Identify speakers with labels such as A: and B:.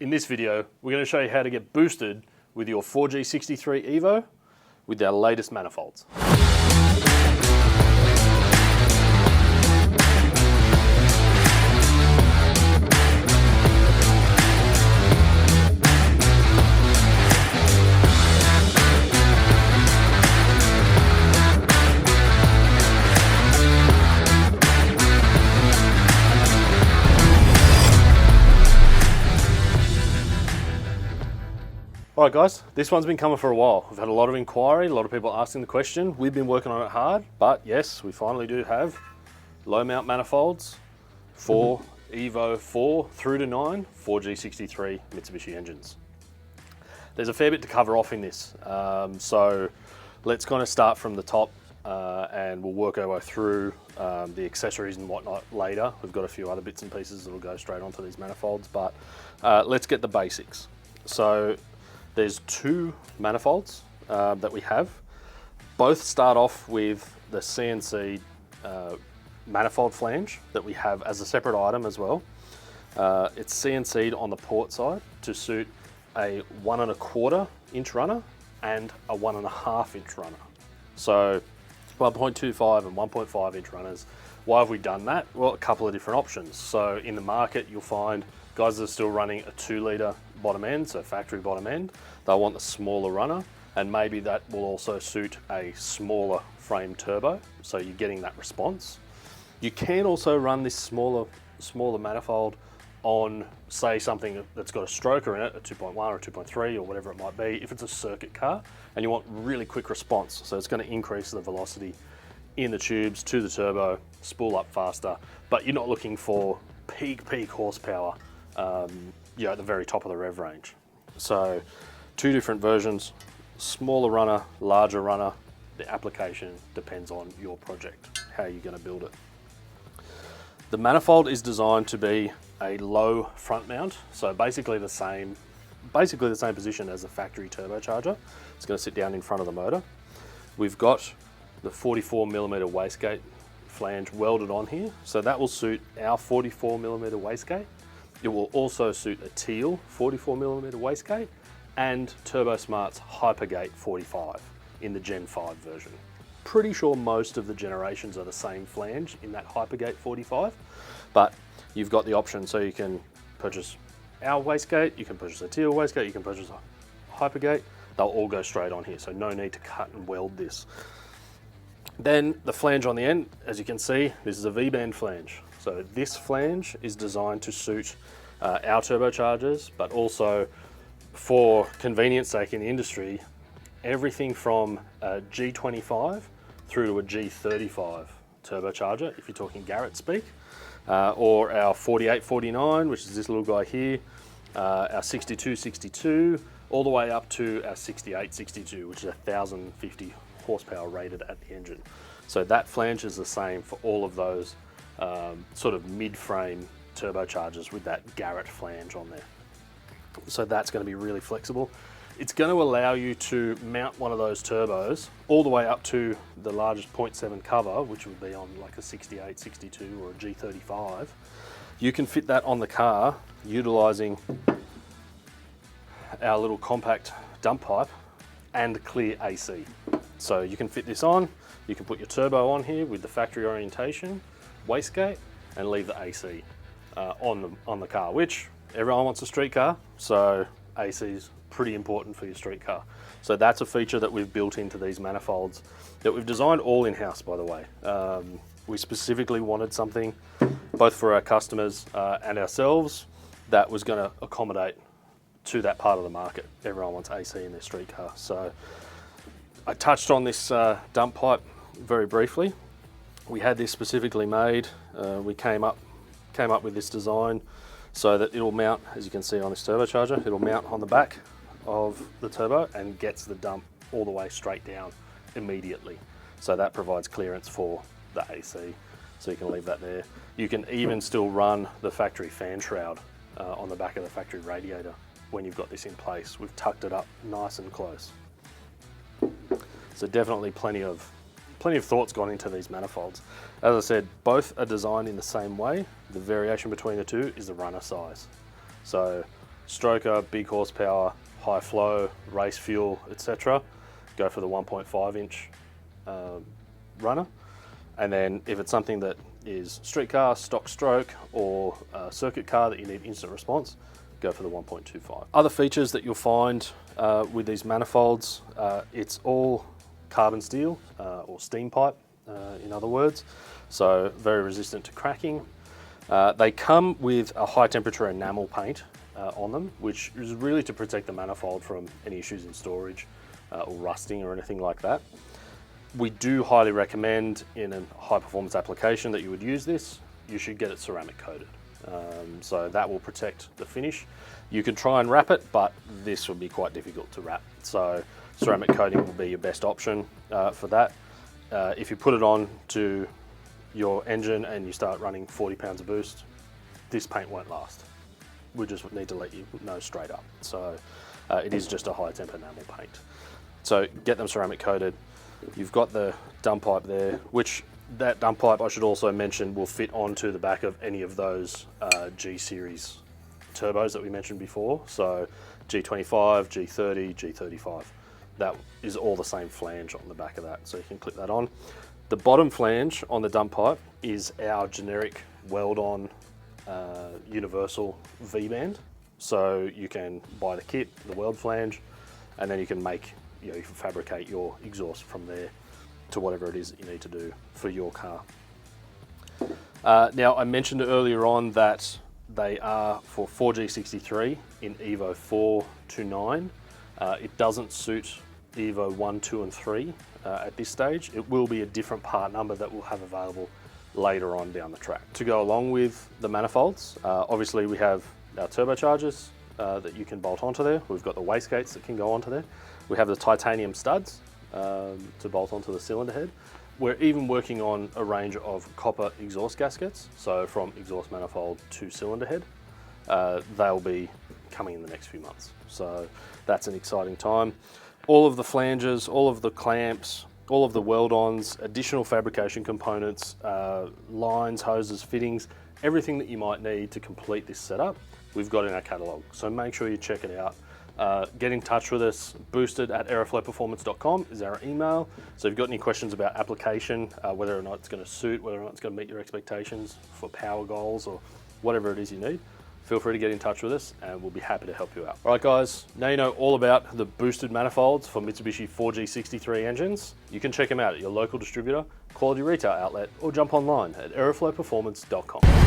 A: In this video, we're going to show you how to get boosted with your 4G63 Evo with our latest manifolds. Alright guys, this one's been coming for a while. We've had a lot of inquiry, a lot of people asking the question. We've been working on it hard, but yes, we finally do have low mount manifolds for Evo 4 through to 9 4G63 Mitsubishi engines. There's a fair bit to cover off in this, so let's kind of start from the top and we'll work our way through the accessories and whatnot later. We've got a few other bits and pieces that will go straight onto these manifolds, but let's get the basics. So there's two manifolds that we have. Both start off with the CNC manifold flange that we have as a separate item as well. It's CNC'd on the port side to suit a 1 1/4 inch runner and a 1 1/2 inch runner. So 1.25 and 1.5 inch runners. Why have we done that? Well, a couple of different options. So in the market, you'll find guys that are still running a 2 litre bottom end, so factory bottom end. They'll want the smaller runner, and maybe that will also suit a smaller frame turbo, so you're getting that response. You can also run this smaller manifold on, say, something that's got a stroker in it, a 2.1 or 2.3 or whatever it might be, if it's a circuit car, and you want really quick response. So it's going to increase the velocity in the tubes to the turbo, spool up faster, but you're not looking for peak horsepower at the very top of the rev range. So two different versions, smaller runner, larger runner. The application depends on your project, how you're going to build it. The manifold is designed to be a low front mount, so basically the same position as the factory turbocharger. It's going to sit down in front of the motor. We've got the 44mm wastegate flange welded on here, so that will suit our 44mm wastegate. It will also suit a teal 44mm wastegate and Turbo Smart's Hypergate 45 in the Gen 5 version. Pretty sure most of the generations are the same flange in that Hypergate 45, but you've got the option, so you can purchase our wastegate, you can purchase a teal wastegate, you can purchase a Hypergate. They'll all go straight on here, so no need to cut and weld this. Then the flange on the end, as you can see, this is a V-band flange. So this flange is designed to suit our turbochargers, but also for convenience sake in the industry, everything from a G25 through to a G35 turbocharger, if you're talking Garrett speak, or our 4849, which is this little guy here, our 6262, all the way up to our 6862, which is 1050 horsepower rated at the engine. So that flange is the same for all of those sort of mid-frame turbochargers with that Garrett flange on there. So that's going to be really flexible. It's going to allow you to mount one of those turbos all the way up to the largest 0.7 cover, which would be on like a 68, 62 or a G35. You can fit that on the car utilizing our little compact dump pipe and clear AC. So you can fit this on, you can put your turbo on here with the factory orientation, wastegate, and leave the AC on the car, which everyone wants a street car, so AC is pretty important for your street car. So that's a feature that we've built into these manifolds that we've designed all in-house, by the way. We specifically wanted something both for our customers and ourselves that was going to accommodate to that part of the market. Everyone wants AC in their street car. So I touched on this dump pipe very briefly. We had this specifically made. We came up with this design so that it'll mount, as you can see on this turbocharger, it'll mount on the back of the turbo and gets the dump all the way straight down immediately. So that provides clearance for the AC, so you can leave that there. You can even still run the factory fan shroud on the back of the factory radiator when you've got this in place. We've tucked it up nice and close. So definitely plenty of thoughts gone into these manifolds. As I said, both are designed in the same way. The variation between the two is the runner size. So stroker, big horsepower, high flow, race fuel, etc., go for the 1.5 inch runner. And then if it's something that is street car, stock stroke, or a circuit car that you need instant response, go for the 1.25. Other features that you'll find with these manifolds, it's all carbon steel or steam pipe, in other words, so very resistant to cracking. They come with a high temperature enamel paint on them, which is really to protect the manifold from any issues in storage or rusting or anything like that. We do highly recommend in a high performance application that you would use this. You should get it ceramic coated. So that will protect the finish. You can try and wrap it, but this would be quite difficult to wrap. So ceramic coating will be your best option for that. If you put it on to your engine and you start running 40 pounds of boost, this paint won't last. We just need to let you know straight up. So it is just a high temp enamel paint. So get them ceramic coated. You've got the dump pipe there, which that dump pipe, I should also mention, will fit onto the back of any of those G series turbos that we mentioned before. So G25, G30, G35. That is all the same flange on the back of that, so you can clip that on. The bottom flange on the dump pipe is our generic weld-on universal V-band. So you can buy the kit, the weld flange, and then you can make, you can fabricate your exhaust from there to whatever it is that you need to do for your car. Now, I mentioned earlier on that they are for 4G63 in Evo 4 to 9. It doesn't suit Evo 1, 2 and 3 at this stage. It will be a different part number that we'll have available later on down the track. To go along with the manifolds, obviously we have our turbochargers that you can bolt onto there. We've got the wastegates that can go onto there. We have the titanium studs to bolt onto the cylinder head. We're even working on a range of copper exhaust gaskets, so from exhaust manifold to cylinder head. They'll be coming in the next few months, so that's an exciting time. All of the flanges, all of the clamps, all of the weld-ons, additional fabrication components, lines, hoses, fittings, everything that you might need to complete this setup, we've got in our catalogue. So make sure you check it out. Get in touch with us. boosted@aeroflowperformance.com is our email. So if you've got any questions about application, whether or not it's going to suit, whether or not it's going to meet your expectations for power goals or whatever it is you need, feel free to get in touch with us and we'll be happy to help you out. All right guys, now you know all about the boosted manifolds for Mitsubishi 4G63 engines. You can check them out at your local distributor, quality retail outlet, or jump online at aeroflowperformance.com.